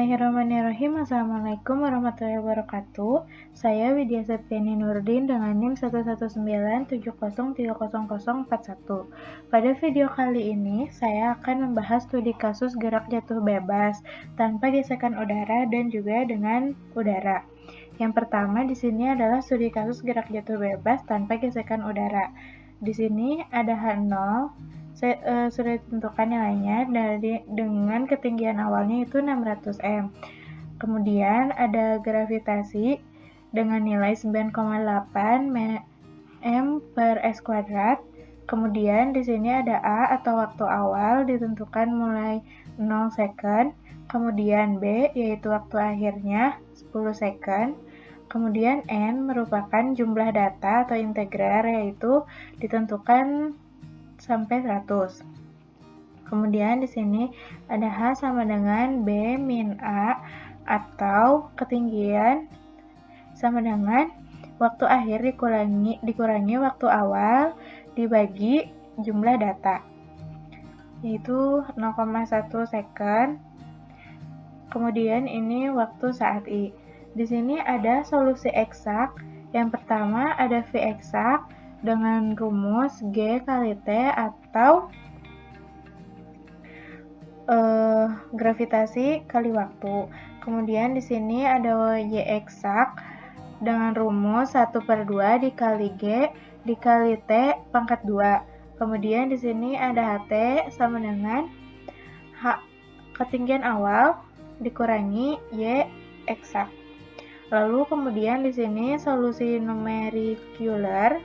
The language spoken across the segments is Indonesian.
Bismillahirrahmanirrahim. Assalamualaikum warahmatullahi wabarakatuh. Saya Widya Septiani Nurdin dengan NIM 11970303041. Pada video kali ini, saya akan membahas studi kasus gerak jatuh bebas tanpa gesekan udara dan juga dengan udara. Yang pertama di sini adalah studi kasus gerak jatuh bebas tanpa gesekan udara. Di sini ada H0, sudah ditentukan nilainya dengan ketinggian awalnya itu 600 m. Kemudian ada gravitasi dengan nilai 9,8 m per s kuadrat. Kemudian di sini ada A atau waktu awal ditentukan mulai 0 second. Kemudian B yaitu waktu akhirnya 10 second. Kemudian N merupakan jumlah data atau integral yaitu ditentukan sampai 100. Kemudian di sini ada H sama dengan B min A atau ketinggian sama dengan waktu akhir dikurangi waktu awal dibagi jumlah data, yaitu 0,1 second. Kemudian ini waktu saat I. Di sini ada solusi eksak. Yang pertama ada V eksak dengan rumus G kali T atau gravitasi kali waktu. Kemudian di sini ada Y eksak dengan rumus 1/2 dikali G dikali T pangkat 2. Kemudian di sini ada HT sama dengan ketinggian awal dikurangi Y eksak. Lalu kemudian di sini solusi numerikular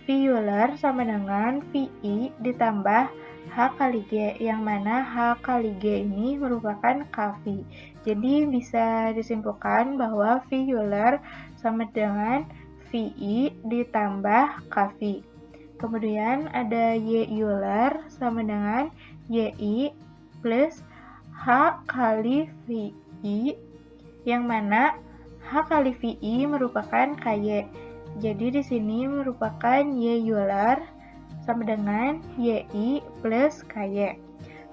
V Euler sama dengan VI ditambah H kali G, yang mana H kali G ini merupakan kV. Jadi bisa disimpulkan bahwa V Euler sama dengan VI ditambah kV. Kemudian ada Y Euler sama dengan YI plus H kali VI, yang mana H kali VI merupakan KY. Jadi di sini merupakan Y Euler sama dengan YI plus KY.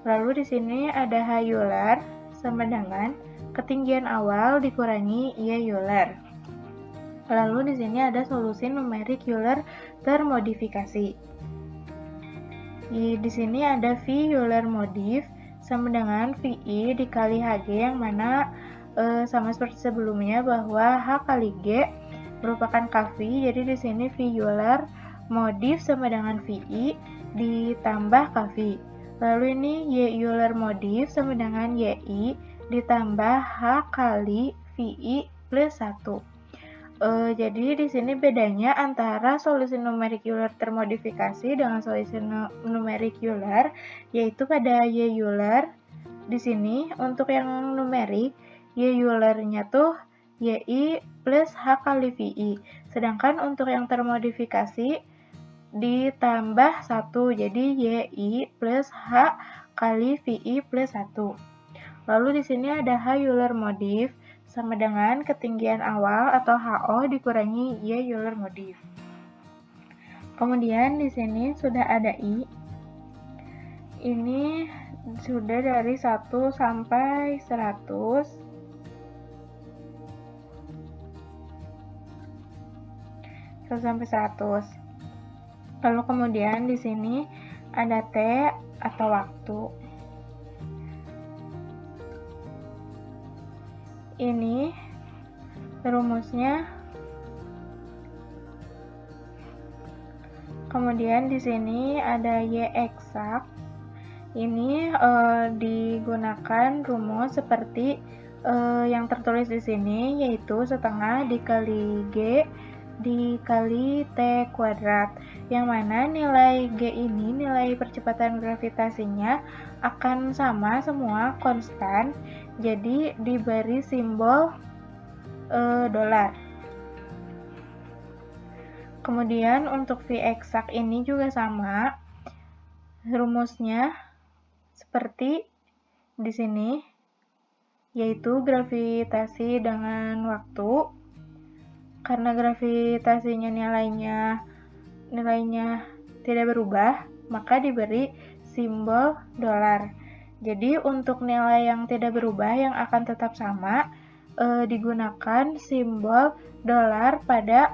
Lalu di sini ada H Euler sama dengan ketinggian awal dikurangi Y Euler. Lalu di sini ada solusi numerik Euler termodifikasi. Di sini ada V Euler modif sama dengan VI dikali HG, yang mana sama seperti sebelumnya bahwa H kali G merupakan kV. Jadi di sini V Euler modif sama dengan VI ditambah kV. Lalu ini Y Euler modif sama dengan YI ditambah H kali VI plus 1. Jadi di sini bedanya antara solusi numerik Euler termodifikasi dengan solusi numerik Euler yaitu pada Y Euler di sini untuk yang numerik Y Euler-nya tuh YI plus H kali VI. Sedangkan untuk yang termodifikasi ditambah 1, jadi YI plus H kali VI plus 1. Lalu di sini ada H Euler modif sama dengan ketinggian awal atau HO dikurangi Y Euler modif. Kemudian di sini sudah ada I. Ini sudah dari 1 sampai 100. Sampai 100. Lalu kemudian di sini ada T atau waktu. Ini rumusnya. Kemudian di sini ada Y eksak. Ini digunakan rumus seperti yang tertulis di sini, yaitu setengah dikali G dikali T kuadrat, yang mana nilai G ini, nilai percepatan gravitasinya akan sama semua konstan, jadi diberi simbol dolar. Kemudian untuk V eksak ini juga sama, rumusnya seperti di sini, yaitu gravitasi dengan waktu. Karena gravitasinya nilainya tidak berubah, maka diberi simbol dolar. Jadi untuk nilai yang tidak berubah yang akan tetap sama, digunakan simbol dolar pada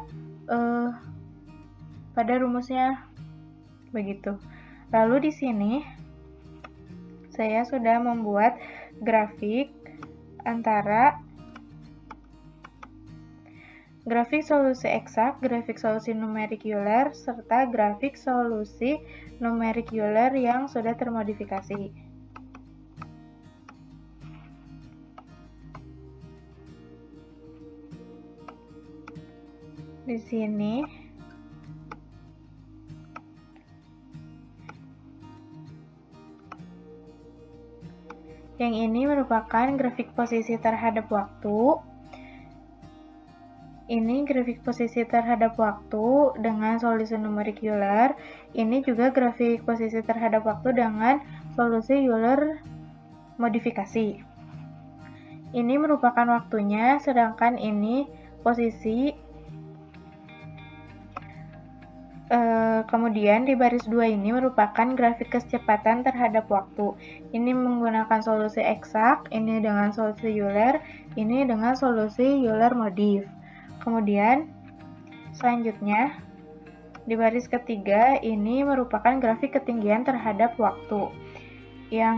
rumusnya begitu. Lalu di sini saya sudah membuat grafik antara grafik solusi eksak, grafik solusi numerik Euler, serta grafik solusi numerik Euler yang sudah termodifikasi. Di sini yang ini merupakan grafik posisi terhadap waktu. Ini grafik posisi terhadap waktu dengan solusi numerik Euler. Ini juga grafik posisi terhadap waktu dengan solusi Euler modifikasi. Ini merupakan waktunya, sedangkan ini posisi. Kemudian di baris 2 ini merupakan grafik kecepatan terhadap waktu. Ini menggunakan solusi eksak, ini dengan solusi Euler, ini dengan solusi Euler modif. Kemudian selanjutnya di baris ketiga ini merupakan grafik ketinggian terhadap waktu. Yang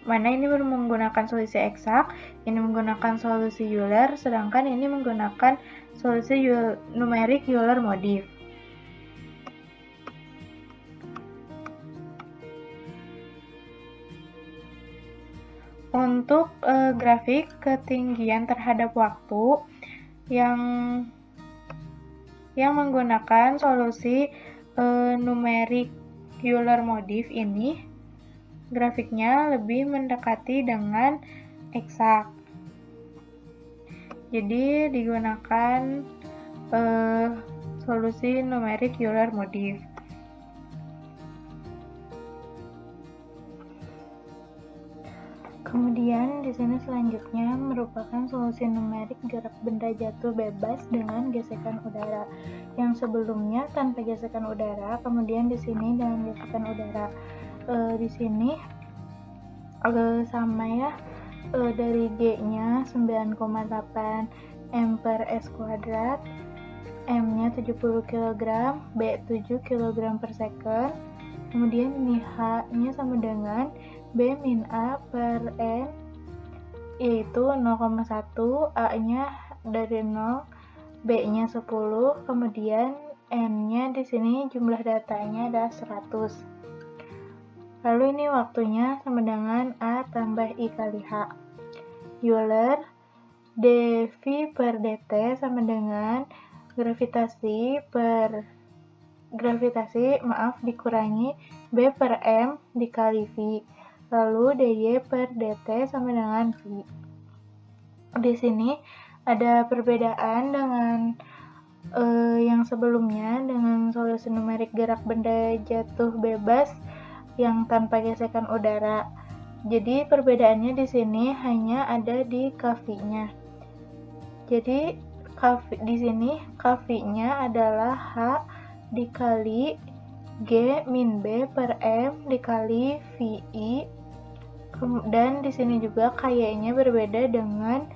mana ini menggunakan solusi eksak, ini menggunakan solusi Euler, sedangkan ini menggunakan solusi numerik Euler modif. Untuk grafik ketinggian terhadap waktu yang menggunakan solusi numerik Euler modif ini, grafiknya lebih mendekati dengan eksak. Jadi digunakan solusi numerik Euler modif. Kemudian di sini selanjutnya merupakan solusi numerik gerak benda jatuh bebas dengan gesekan udara. Yang sebelumnya tanpa gesekan udara, kemudian di sini dengan gesekan udara. Di sini sama ya, dari G-nya 9,8 m per s kuadrat, M-nya 70 kg, B 7 kg per second. Kemudian ini H-nya sama dengan B min A per N, yaitu 0,1, A-nya dari 0, B-nya 10, kemudian N-nya di sini jumlah datanya adalah 100. Lalu ini waktunya sama dengan A tambah I kali H. Euler, dV per dt sama dengan gravitasi dikurangi B per M dikali V. Lalu dy per dt sama dengan V. Di sini ada perbedaan dengan yang sebelumnya dengan solusi numerik gerak benda jatuh bebas yang tanpa gesekan udara. Jadi perbedaannya di sini hanya ada di kV-nya. Jadi di sini kV-nya adalah H dikali G min B per M dikali VI, dan di sini juga KY-nya berbeda dengan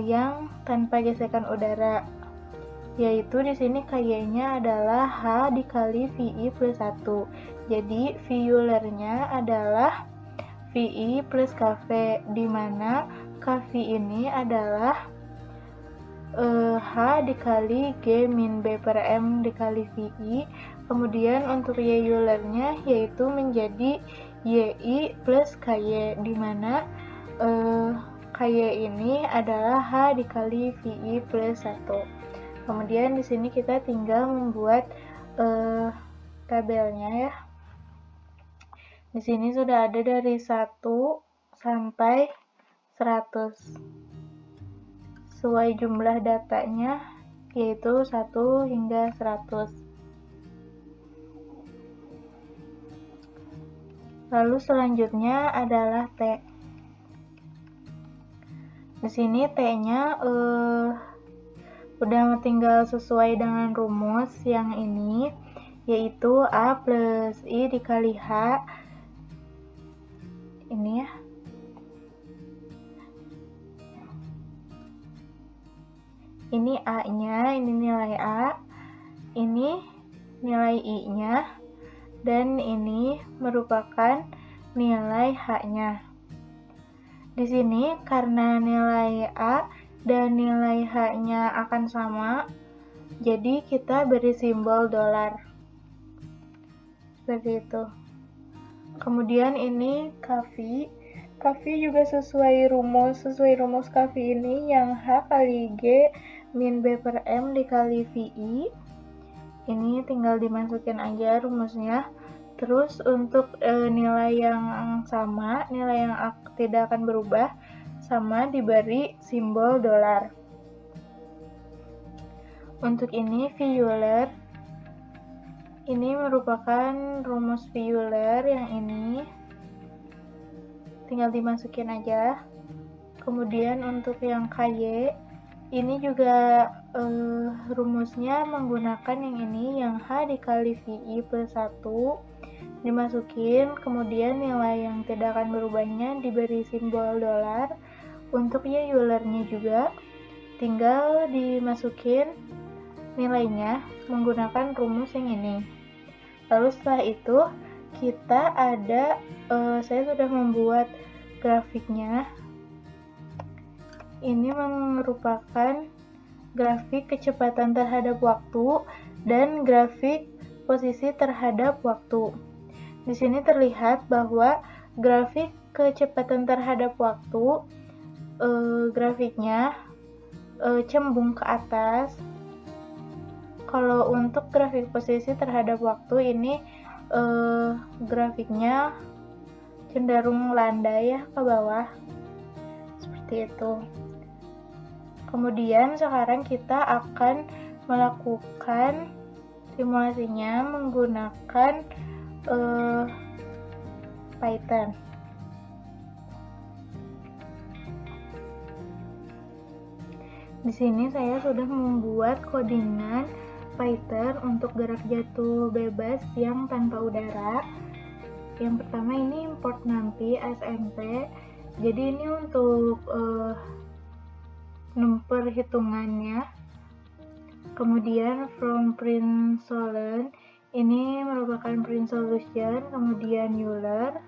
yang tanpa gesekan udara, yaitu di sini KY-nya adalah H dikali VI plus 1. Jadi V Euler-nya adalah VI plus KV, di mana KV ini adalah H dikali G min B per M dikali VI. Kemudian untuk Y Euler-nya yaitu menjadi YI plus KY, di mana KY ini adalah H dikali VI plus 1. Kemudian di sini kita tinggal membuat tabelnya ya. Di sini sudah ada dari 1 sampai 100. Sesuai jumlah datanya yaitu 1 hingga 100. Lalu selanjutnya adalah T. Di sini T-nya udah tinggal sesuai dengan rumus yang ini, yaitu A plus I dikali H, ini ya. Ini A-nya, ini nilai A, ini nilai I-nya, dan ini merupakan nilai H-nya. Di sini karena nilai A dan nilai H-nya akan sama, jadi kita beri simbol dolar. Seperti itu. Kemudian ini CAFI. CAFI juga sesuai rumus CAFI ini yang H kali G min B per M dikali VI. Ini tinggal dimasukin aja rumusnya. Terus untuk nilai yang sama, nilai yang tidak akan berubah, sama diberi simbol dolar. Untuk ini V-Euler, ini merupakan rumus V-Euler yang ini. Tinggal dimasukin aja. Kemudian untuk yang KY, ini juga rumusnya menggunakan yang ini, yang H dikali VI plus 1 dimasukin, kemudian nilai yang tidak akan berubahnya diberi simbol dolar. Untuk Y-Eulernya juga tinggal dimasukin nilainya menggunakan rumus yang ini. Lalu setelah itu kita ada saya sudah membuat grafiknya. Ini merupakan grafik kecepatan terhadap waktu dan grafik posisi terhadap waktu. Di sini terlihat bahwa grafik kecepatan terhadap waktu grafiknya cembung ke atas. Kalau untuk grafik posisi terhadap waktu ini grafiknya cenderung landai ya ke bawah, seperti itu. Kemudian sekarang kita akan melakukan simulasinya menggunakan Python. Di sini saya sudah membuat codingan Python untuk gerak jatuh bebas yang tanpa udara. Yang pertama ini import numpy SMP. Jadi ini untuk perhitungannya. Kemudian from print solution, ini merupakan print solution. Kemudian Euler,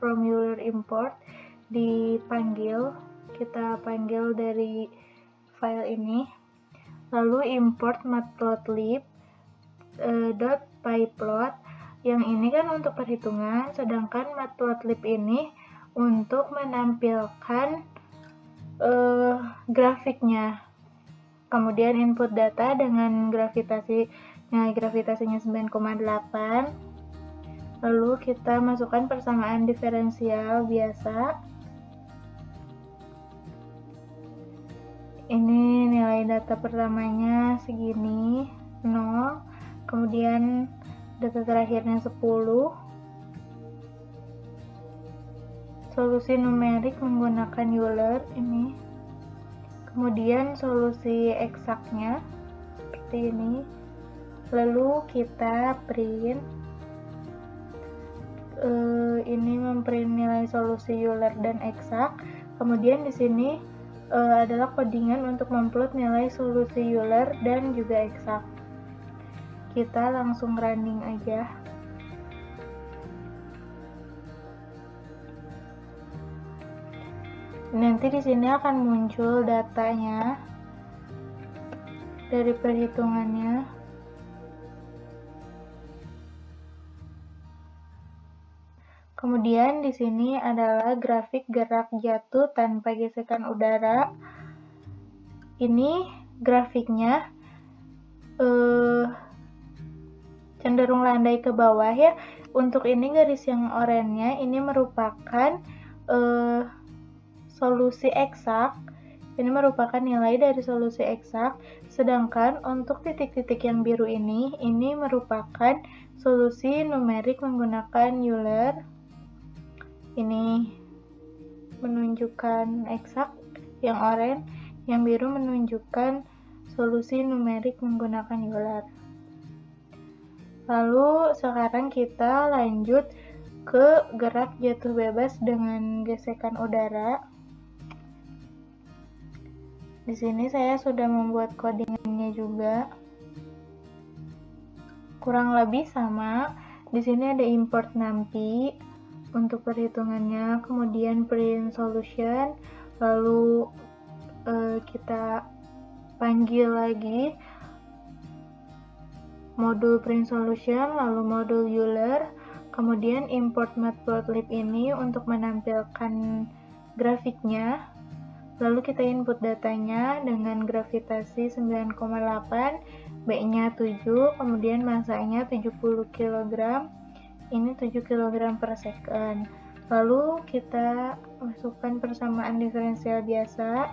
from Euler import dipanggil, kita panggil dari file ini. Lalu import matplotlib .pyplot, yang ini kan untuk perhitungan, sedangkan matplotlib ini untuk menampilkan grafiknya. Kemudian input data dengan nilai gravitasinya 9,8. Lalu kita masukkan persamaan diferensial biasa. Ini nilai data pertamanya segini, 0. Kemudian data terakhirnya 10. Solusi numerik menggunakan Euler ini. Kemudian solusi eksaknya seperti ini. Lalu kita print. Ini memprint nilai solusi Euler dan eksak. Kemudian di sini adalah codingan untuk memplot nilai solusi Euler dan juga eksak. Kita langsung running aja. Nanti di sini akan muncul datanya dari perhitungannya. Kemudian di sini adalah grafik gerak jatuh tanpa gesekan udara. Ini grafiknya cenderung landai ke bawah ya. Untuk ini garis yang oranye ini merupakan solusi eksak. Ini merupakan nilai dari solusi eksak. Sedangkan untuk titik-titik yang biru ini merupakan solusi numerik menggunakan Euler. Ini menunjukkan eksak, yang oranye, yang biru menunjukkan solusi numerik menggunakan Euler. Lalu sekarang kita lanjut ke gerak jatuh bebas dengan gesekan udara. Di sini saya sudah membuat codingannya juga. Kurang lebih sama. Di sini ada import numpy untuk perhitungannya, kemudian print solution, lalu kita panggil lagi modul print solution, lalu modul Euler, kemudian import matplotlib ini untuk menampilkan grafiknya. Lalu kita input datanya dengan gravitasi 9,8, B-nya 7, kemudian masanya 70 kg, ini 7 kg per second. Lalu kita masukkan persamaan diferensial biasa.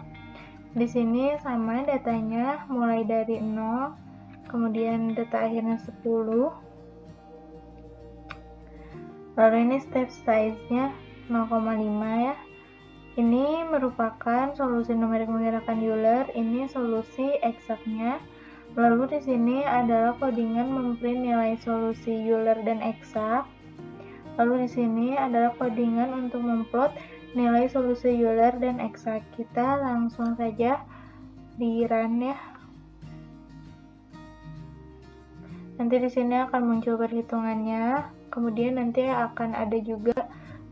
Di sini sama datanya mulai dari 0, kemudian data akhirnya 10. Lalu ini step size-nya 0,5 ya. Ini merupakan solusi numerik menggunakan Euler, ini solusi eksaknya. Lalu di sini adalah codingan memprint nilai solusi Euler dan eksak. Lalu di sini adalah codingan untuk memplot nilai solusi Euler dan eksak. Kita langsung saja di run ya. Nanti di sini akan muncul perhitungannya, kemudian nanti akan ada juga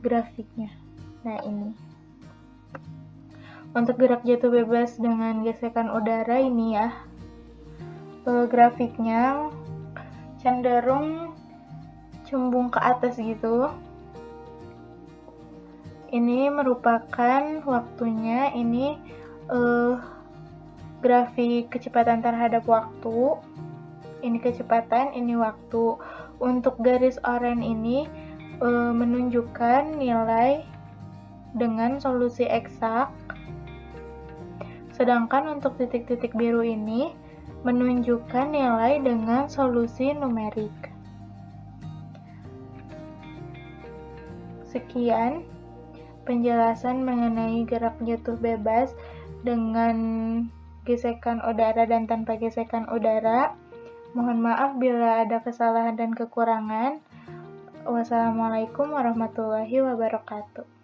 grafiknya. Nah, ini. Untuk gerak jatuh bebas dengan gesekan udara ini ya, grafiknya cenderung cembung ke atas gitu. Ini merupakan waktunya, ini grafik kecepatan terhadap waktu. Ini kecepatan, ini waktu. Untuk garis oranye ini menunjukkan nilai dengan solusi eksak. Sedangkan untuk titik-titik biru ini menunjukkan nilai dengan solusi numerik. Sekian penjelasan mengenai gerak jatuh bebas dengan gesekan udara dan tanpa gesekan udara. Mohon maaf bila ada kesalahan dan kekurangan. Wassalamualaikum warahmatullahi wabarakatuh.